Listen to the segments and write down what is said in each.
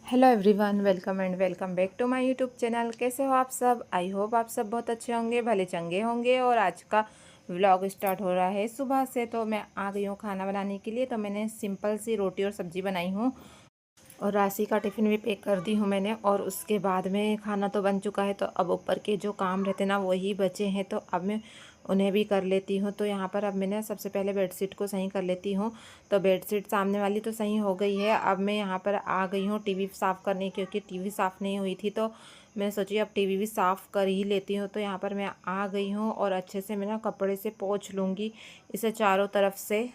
Hello everyone, welcome and welcome back to my YouTube channel. कैसे हो आप सब? आई होप आप सब बहुत अच्छे होंगे, भले चंगे होंगे। और आज का व्लॉग स्टार्ट हो रहा है सुबह से। तो मैं आ गई हूँ खाना बनाने के लिए। तो मैंने सिंपल सी रोटी और सब्ज़ी बनाई हूँ और राशि का टिफ़िन भी पैक कर दी हूँ मैंने। और उसके बाद में खाना तो बन चुका है। तो अब ऊपर के जो काम रहते ना वही बचे हैं, तो अब मैं उन्हें भी कर लेती हूँ। तो यहाँ पर अब मैंने सबसे पहले बेडशीट को सही कर लेती हूँ। तो बेडशीट सामने वाली तो सही हो गई है। अब मैं यहाँ पर आ गई हूँ टीवी साफ़ करने, क्योंकि टीवी साफ़ नहीं हुई थी। तो मैं सोची अब टीवी भी साफ़ कर ही लेती हूँ। तो यहाँ पर मैं आ गई हूँ और अच्छे से मैं ना कपड़े से पोंछ लूँगी इसे चारों तरफ से।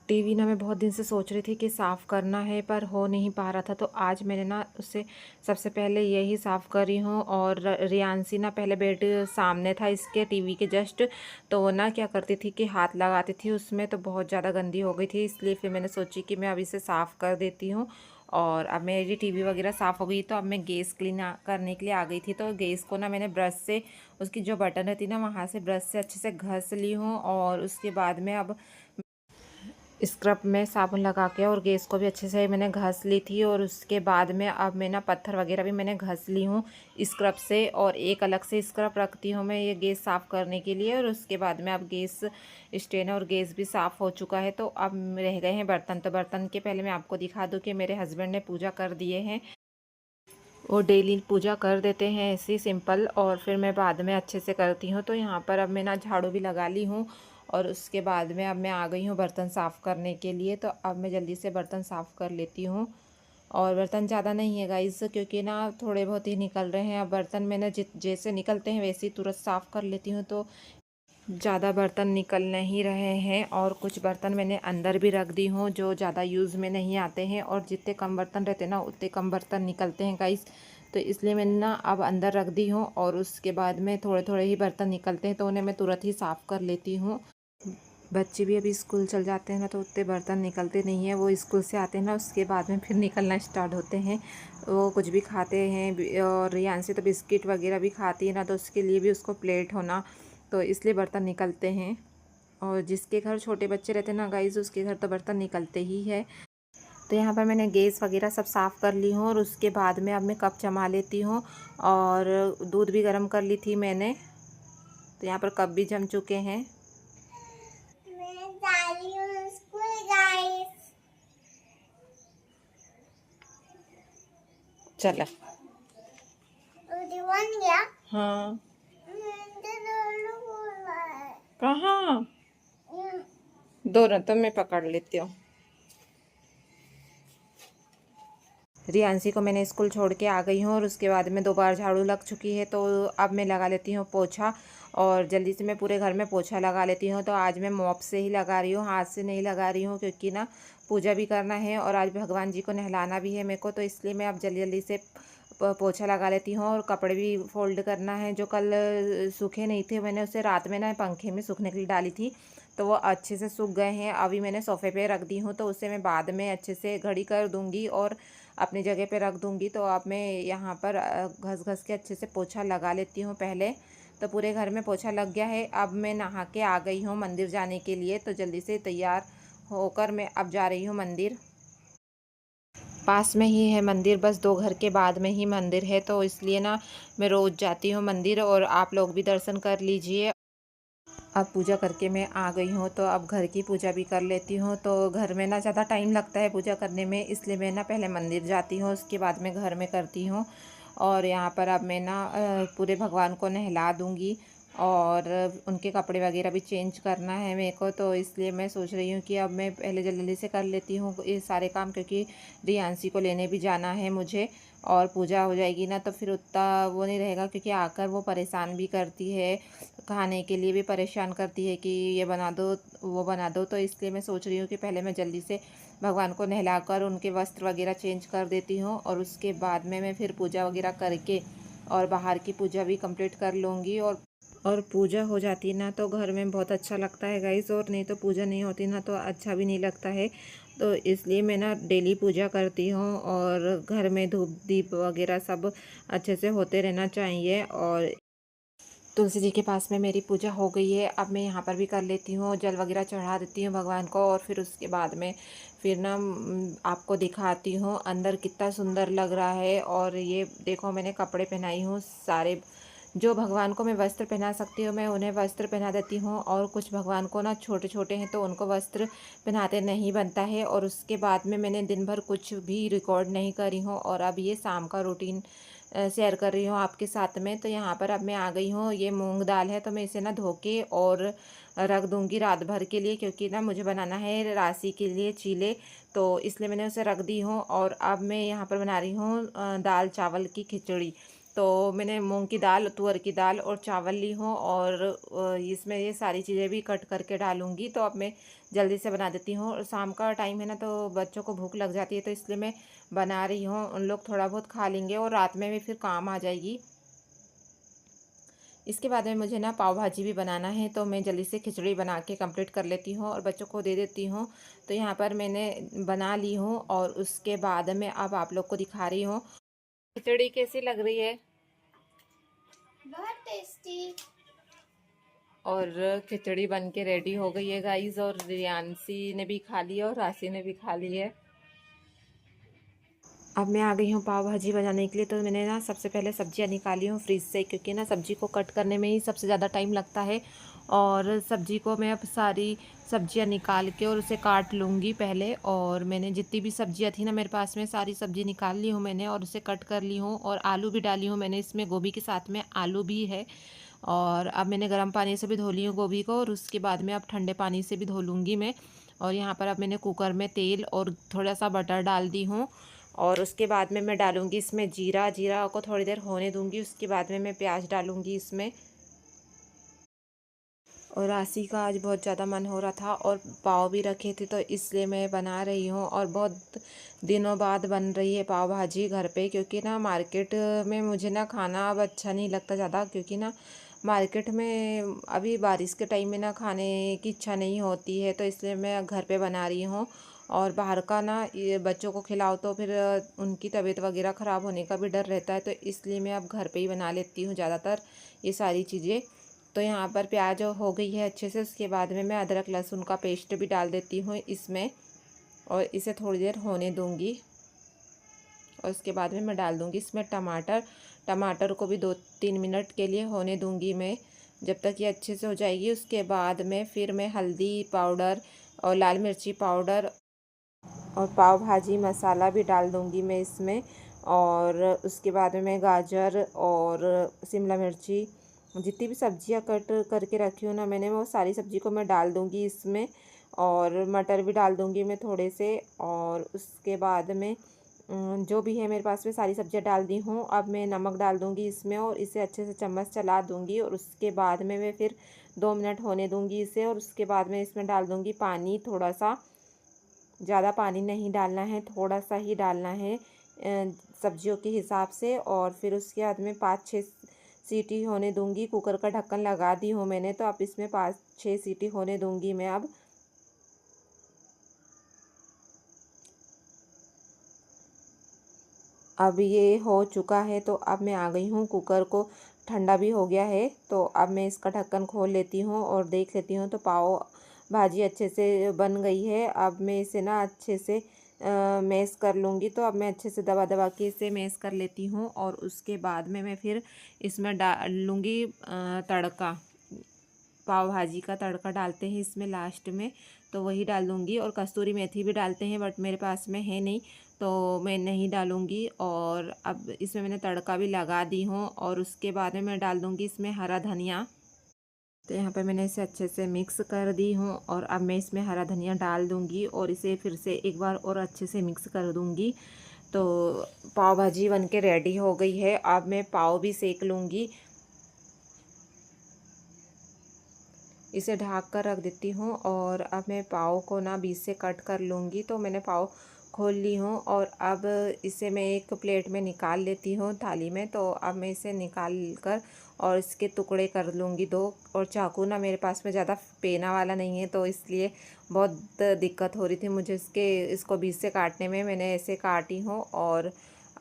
टीवी ना मैं बहुत दिन से सोच रही थी कि साफ़ करना है, पर हो नहीं पा रहा था। तो आज मैंने ना उसे सबसे पहले यही साफ़ करी हूँ। और रियांसी ना पहले बेड सामने था इसके टीवी के जस्ट, तो वो ना क्या करती थी कि हाथ लगाती थी उसमें, तो बहुत ज़्यादा गंदी हो गई थी। इसलिए फिर मैंने सोची कि मैं अब इसे साफ़ कर देती हूँ। और अब मेरी टीवी वगैरह साफ़ हो गई, तो अब मैं गैस क्लीन करने के लिए आ गई थी। तो गैस को ना मैंने ब्रश से, उसकी जो बटन रहती ना वहाँ से ब्रश से अच्छे से घस ली हूँ। और उसके बाद में अब स्क्रब में साबुन लगा के और गैस को भी अच्छे से मैंने घस ली थी। और उसके बाद में अब मैं ना पत्थर वगैरह भी मैंने घस ली हूँ स्क्रब से। और एक अलग से स्क्रब रखती हूँ मैं ये गैस साफ़ करने के लिए। और उसके बाद में अब गैस स्टेन और गैस भी साफ़ हो चुका है। तो अब रह गए हैं बर्तन। तो बर्तन के पहले मैं आपको दिखा दूँ कि मेरे हस्बैंड ने पूजा कर दिए हैं। वो डेली पूजा कर देते हैं ऐसी सिंपल, और फिर मैं बाद में अच्छे से करती हूँ। तो यहाँ पर अब मैं ना झाड़ू भी लगा ली हूँ। और उसके बाद में अब मैं आ गई हूँ बर्तन साफ़ करने के लिए। तो अब मैं जल्दी से बर्तन साफ़ कर लेती हूँ। और बर्तन ज़्यादा नहीं है गाइस, क्योंकि ना थोड़े बहुत ही निकल रहे हैं। अब बर्तन मैंने जैसे निकलते हैं वैसे ही तुरंत साफ़ कर लेती हूँ। तो ज़्यादा बर्तन निकल नहीं रहे हैं। और कुछ बर्तन मैंने अंदर भी रख दी हूँ जो ज़्यादा यूज़ में नहीं आते हैं। और जितने कम बर्तन रहते हैं ना उतने कम बर्तन निकलते हैं गाइस। तो इसलिए मैंने ना अब अंदर रख दी हूँ। और उसके बाद में थोड़े थोड़े ही बर्तन निकलते हैं, तो उन्हें मैं तुरंत ही साफ़ कर लेती हूँ। बच्चे भी अभी स्कूल चल जाते हैं ना, तो उतने बर्तन निकलते नहीं हैं। वो स्कूल से आते हैं ना, उसके बाद में फिर निकलना स्टार्ट होते हैं। वो कुछ भी खाते हैं। और रियांशी तो बिस्किट वगैरह भी खाती है ना, तो उसके लिए भी उसको प्लेट होना, तो इसलिए बर्तन निकलते हैं। और जिसके घर छोटे बच्चे रहते हैं ना गाइस, उसके घर तो बर्तन निकलते ही है। तो यहाँ पर मैंने गैस वगैरह सब साफ़ कर ली हूँ। और उसके बाद में अब मैं कप जमा लेती हूँ। और दूध भी गर्म कर ली थी मैंने। तो यहाँ पर कप भी जम चुके हैं। मैं जा रही हूँ स्कूल गाइस। चला। रोटी बन गया। हाँ। मुझे रोटी बोल रहा है। कहाँ? हम्म, दो न तो मैं पकड़ लेती हूँ। रियांशी को मैंने स्कूल छोड़ के आ गई हूँ। और उसके बाद में 2 बार झाड़ू लग चुकी है। तो अब मैं लगा लेती हूँ पोछा। और जल्दी से मैं पूरे घर में पोछा लगा लेती हूँ। तो आज मैं मॉप से ही लगा रही हूँ, हाथ से नहीं लगा रही हूँ, क्योंकि ना पूजा भी करना है और आज भगवान जी को नहलाना भी है मेरे को। तो इसलिए मैं अब जल्दी जल्दी से पोछा लगा लेती हूँ। और कपड़े भी फोल्ड करना है, जो कल सूखे नहीं थे, मैंने उसे रात में ना पंखे में सूखने के लिए डाली थी। तो वो अच्छे से सूख गए हैं। अभी मैंने सोफ़े पे रख दी हूँ, तो उसे मैं बाद में अच्छे से घड़ी कर दूँगी और अपनी जगह पे रख दूँगी। तो अब मैं यहाँ पर घस घस के अच्छे से पोछा लगा लेती हूँ पहले। तो पूरे घर में पोछा लग गया है। अब मैं नहा के आ गई हूँ मंदिर जाने के लिए। तो जल्दी से तैयार होकर मैं अब जा रही हूँ मंदिर। पास में ही है मंदिर, बस 2 घर के बाद में ही मंदिर है। तो इसलिए ना मैं रोज़ जाती हूँ मंदिर। और आप लोग भी दर्शन कर लीजिए। अब पूजा करके मैं आ गई हूँ, तो अब घर की पूजा भी कर लेती हूँ। तो घर में ना ज़्यादा टाइम लगता है पूजा करने में, इसलिए मैं ना पहले मंदिर जाती हूँ, उसके बाद में घर में करती हूँ। और यहाँ पर अब मैं ना पूरे भगवान को नहला दूँगी। और उनके कपड़े वगैरह भी चेंज करना है मेरे को। तो इसलिए मैं सोच रही हूँ कि अब मैं पहले जल्दी जल्दी से कर लेती हूँ ये सारे काम, क्योंकि रियांशी को लेने भी जाना है मुझे। और पूजा हो जाएगी ना, तो फिर उतना वो नहीं रहेगा, क्योंकि आकर वो परेशान भी करती है, खाने के लिए भी परेशान करती है कि ये बना दो वो बना दो। तो इसलिए मैं सोच रही हूँ कि पहले मैं जल्दी से भगवान को नहलाकर उनके वस्त्र वगैरह चेंज कर देती हूँ। और उसके बाद में मैं फिर पूजा वगैरह करके और बाहर की पूजा भी कंप्लीट कर लूँगी। और पूजा हो जाती ना तो घर में बहुत अच्छा लगता है गाइस। और नहीं तो पूजा नहीं होती ना तो अच्छा भी नहीं लगता है। तो इसलिए मैं ना डेली पूजा करती हूँ। और घर में धूप दीप वगैरह सब अच्छे से होते रहना चाहिए। और तुलसी जी के पास में मेरी पूजा हो गई है। अब मैं यहाँ पर भी कर लेती हूँ, जल वगैरह चढ़ा देती हूँ भगवान को और फिर उसके बाद में फिर ना आपको दिखाती हूँ अंदर कितना सुंदर लग रहा है। और ये देखो मैंने कपड़े पहनाई हूँ सारे, जो भगवान को मैं वस्त्र पहना सकती हूँ मैं उन्हें वस्त्र पहना देती हूँ, और कुछ भगवान को ना छोटे छोटे हैं तो उनको वस्त्र पहनाते नहीं बनता है। और उसके बाद में मैंने दिन भर कुछ भी रिकॉर्ड नहीं करी हूँ और अब ये शाम का रूटीन शेयर कर रही हूँ आपके साथ में। तो यहाँ पर अब मैं आ गई हूँ, ये मूंग दाल है तो मैं इसे ना धो के और रख दूँगी रात भर के लिए, क्योंकि ना मुझे बनाना है राशि के लिए चीले, तो इसलिए मैंने उसे रख दी हूँ। और अब मैं यहाँ पर बना रही हूँ दाल चावल की खिचड़ी। तो मैंने मूंग की दाल, तुअर की दाल और चावल ली हूँ और इसमें ये सारी चीज़ें भी कट करके डालूँगी। तो अब मैं जल्दी से बना देती हूँ, और शाम का टाइम है ना तो बच्चों को भूख लग जाती है, तो इसलिए मैं बना रही हूँ। उन लोग थोड़ा बहुत खा लेंगे और रात में भी फिर काम आ जाएगी। इसके बाद में मुझे ना पाव भाजी भी बनाना है, तो मैं जल्दी से खिचड़ी बना के कंप्लीट कर लेती हूँ और बच्चों को दे देती हूँ। तो यहाँ पर मैंने बना ली हूँ और उसके बाद में अब आप लोग को दिखा रही हूँ खिचड़ी कैसी लग रही है। बहुत टेस्टी। और खिचड़ी बन के रेडी हो गई है गाइस, और रियांसी ने भी खा ली है और राशि ने भी खा ली है। अब मैं आ गई हूँ पाव भाजी बनाने के लिए। तो मैंने ना सबसे पहले सब्जियाँ निकाली हूँ फ्रिज से, क्योंकि ना सब्जी को कट करने में ही सबसे ज़्यादा टाइम लगता है। और सब्जी को मैं अब सारी सब्जियाँ निकाल के और उसे काट लूँगी पहले। और मैंने जितनी भी सब्जियाँ थी ना मेरे पास में, सारी सब्जी निकाल ली हूँ मैंने और उसे कट कर ली हूँ। और आलू भी डाली हूँ मैंने इसमें, गोभी के साथ में आलू भी है। और अब मैंने गर्म पानी से भी धो ली हूँ गोभी को, और उसके बाद में अब ठंडे पानी से भी धो लूँगी मैं। और यहाँ पर अब मैंने कुकर में तेल और थोड़ा सा बटर डाल दी हूँ। और उसके बाद में मैं डालूँगी इसमें जीरा, जीरा को थोड़ी देर होने दूँगी। उसके बाद में मैं प्याज डालूँगी इसमें। और राशि का आज बहुत ज़्यादा मन हो रहा था और पाव भी रखे थे, तो इसलिए मैं बना रही हूँ। और बहुत दिनों बाद बन रही है पाव भाजी घर पे, क्योंकि ना मार्केट में मुझे ना खाना अब अच्छा नहीं लगता ज़्यादा, क्योंकि ना मार्केट में अभी बारिश के टाइम में ना खाने की इच्छा नहीं होती है, तो इसलिए मैं घर पे बना रही हूँ। और बाहर का ना ये बच्चों को खिलाओ तो फिर उनकी तबीयत वगैरह ख़राब होने का भी डर रहता है, तो इसलिए मैं अब घर पे ही बना लेती हूँ ज़्यादातर ये सारी चीज़ें। तो यहाँ पर प्याज हो गई है अच्छे से। उसके बाद में मैं अदरक लहसुन का पेस्ट भी डाल देती हूँ इसमें, और इसे थोड़ी देर होने दूँगी। और उसके बाद में मैं डाल दूँगी इसमें टमाटर। टमाटर को भी 2-3 मिनट के लिए होने दूँगी मैं, जब तक ये अच्छे से हो जाएगी। उसके बाद में फिर मैं हल्दी पाउडर और लाल मिर्ची पाउडर और पाव भाजी मसाला भी डाल दूँगी मैं इसमें। और उसके बाद में मैं गाजर और शिमला मिर्ची, जितनी भी सब्जियां कट करके रखी हूँ ना मैंने, वो सारी सब्जी को मैं डाल दूँगी इसमें। और मटर भी डाल दूँगी मैं थोड़े से। और उसके बाद में जो भी है मेरे पास में सारी सब्जियां डाल दी हूँ। अब मैं नमक डाल दूँगी इसमें और इसे अच्छे से चम्मच चला दूँगी। और उसके बाद में मैं फिर 2 मिनट होने दूँगी इसे। और उसके बाद में इसमें डाल दूँगी पानी थोड़ा सा, ज़्यादा पानी नहीं डालना है, थोड़ा सा ही डालना है सब्जियों के हिसाब से। और फिर उसके बाद में 5-6 सीटी होने दूंगी। कुकर का ढक्कन लगा दी हूँ मैंने, तो अब इसमें 5-6 सीटी होने दूंगी मैं अब। अब ये हो चुका है, तो अब मैं आ गई हूँ, कुकर को ठंडा भी हो गया है। तो अब मैं इसका ढक्कन खोल लेती हूँ और देख लेती हूँ, तो पाव भाजी अच्छे से बन गई है। अब मैं इसे ना अच्छे से मैश कर लूँगी। तो अब मैं अच्छे से दबा दबा के इसे मैश कर लेती हूँ। और उसके बाद में मैं फिर इसमें डाल लूँगी तड़का। पाव भाजी का तड़का डालते हैं इसमें लास्ट में, तो वही डाल दूँगी। और कस्तूरी मेथी भी डालते हैं, बट मेरे पास में है नहीं तो मैं नहीं डालूँगी। और अब इसमें मैंने तड़का भी लगा दी हूँ। और उसके बाद में मैं डाल दूँगी इसमें हरा धनिया। तो यहाँ पर मैंने इसे अच्छे से मिक्स कर दी हूँ। और अब मैं इसमें हरा धनिया डाल दूँगी और इसे फिर से एक बार और अच्छे से मिक्स कर दूँगी। तो पाव भाजी बन के रेडी हो गई है। अब मैं पाव भी सेक लूँगी। इसे ढक कर रख देती हूँ। और अब मैं पाव को ना बीच से कट कर लूँगी। तो मैंने पाव खोल ली हूँ और अब इसे मैं एक प्लेट में निकाल लेती हूँ थाली में। तो अब मैं इसे निकाल कर और इसके टुकड़े कर लूँगी 2। और चाकू ना मेरे पास में ज़्यादा पेना वाला नहीं है, तो इसलिए बहुत दिक्कत हो रही थी मुझे इसको बीच से काटने में। मैंने ऐसे काटी हूँ। और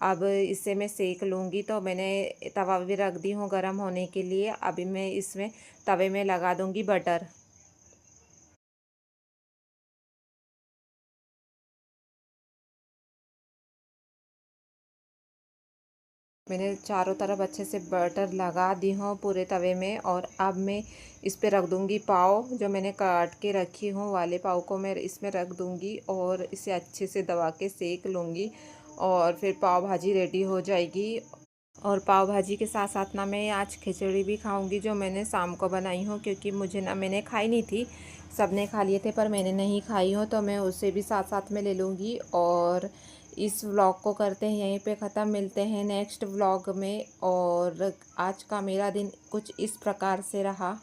अब इसे मैं सेक लूँगी। तो मैंने तवा भी रख दी हूँ गर्म होने के लिए। अभी मैं इसमें तवे में लगा दूँगी बटर। मैंने चारों तरफ अच्छे से बटर लगा दी हूँ पूरे तवे में। और अब मैं इस पे रख दूँगी पाव, जो मैंने काट के रखी हूँ वाले पाव को मैं इसमें रख दूँगी और इसे अच्छे से दबा के सेक लूँगी और फिर पाव भाजी रेडी हो जाएगी। और पाव भाजी के साथ साथ ना मैं आज खिचड़ी भी खाऊंगी, जो मैंने शाम को बनाई हूँ, क्योंकि मुझे ना मैंने खाई नहीं थी, सबने खा लिए थे पर मैंने नहीं खाई हूँ, तो मैं उसे भी साथ साथ में ले लूँगी। और इस व्लॉग को करते हैं यहीं पे ख़त्म, मिलते हैं नेक्स्ट व्लॉग में। और आज का मेरा दिन कुछ इस प्रकार से रहा।